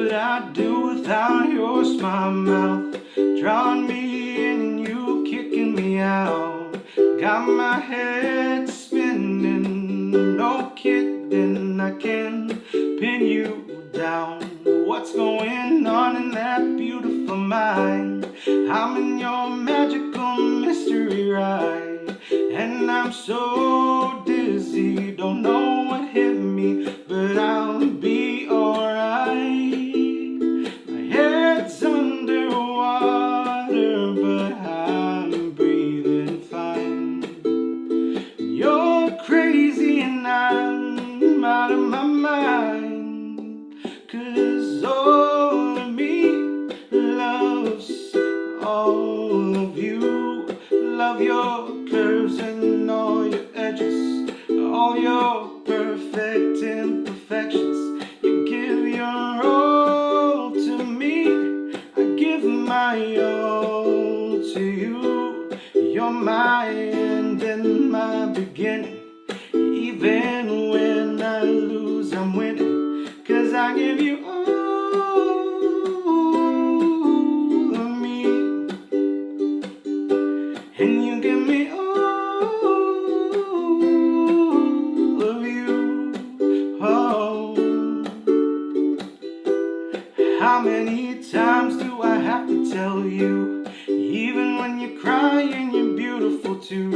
would I do without your smart mouth? Drawing me in and you kicking me out. Got my head spinning, no kidding, I can pin you down. What's going on in that beautiful mind? I'm in your magical mystery ride, and I'm so dizzy, don't know what hit me, but I'll be alright. My head's underwater, but I'm breathing fine. You're crazy and I'm out of my mind, 'cause all of me loves all of you. Love your curves and all your edges, all your perfect imperfections. You give your all to me, I give my all to you. You're my end and my beginning. Even when I lose, I'm winning, 'cause I give you all of me, and you give me all of you. Oh, how many times do I have to tell you? Even when you're crying, you're beautiful too.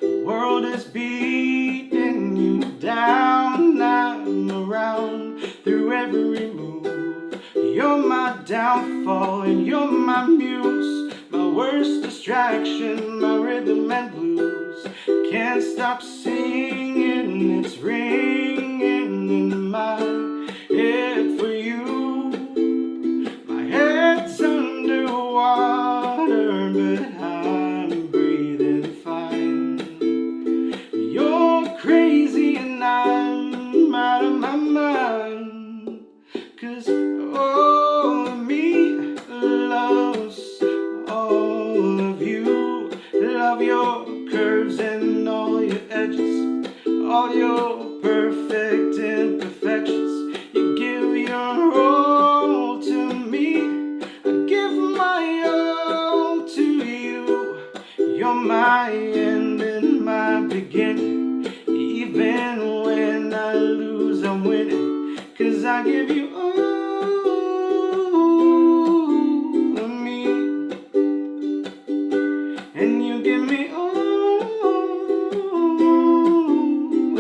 The world is beating you down. I'm around through every move. You're my downfall and you're my muse, my worst distraction, my rhythm and blues. Can't stop singing, it's ringing in my head for you. My head's underwater, but I'm breathing fine. You're crazy and I'm out of my mind, 'cause all of me loves all of you. Love your curves and all your edges, all your perfect imperfections. You give your all to me, I give my all to you. You're my end and my beginning. Even when I lose, I'm winning, 'cause I give you all of me, and you give me all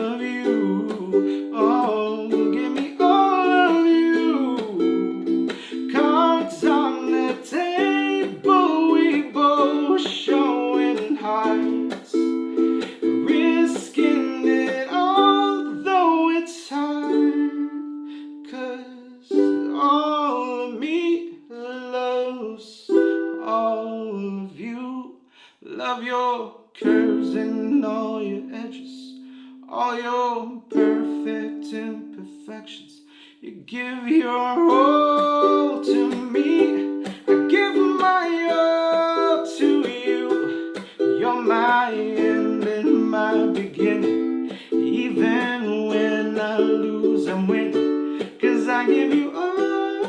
of you. Oh, give me all of you. Cards on the table, we both showing hearts, risking it all, though it's hard, 'cause all of me loves all of you. Love your curves and all your edges, all your perfect imperfections. You give your all to me, I give my all to you. You're my end and my beginning. Even when I lose, I'm winning, 'cause I give you all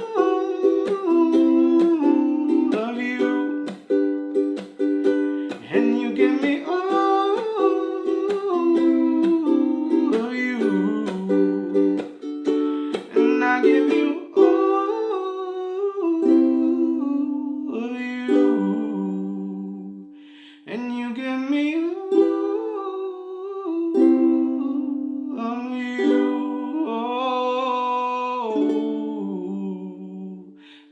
of you, and you give me all of you, and I give you all of you, and you give me all of you. Oh.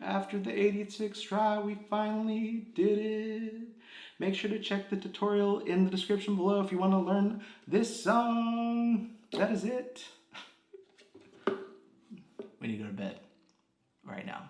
After the 86th try, we finally did it. Make sure to check the tutorial in the description below if you want to learn this song. That is it. We need to go to bed right now.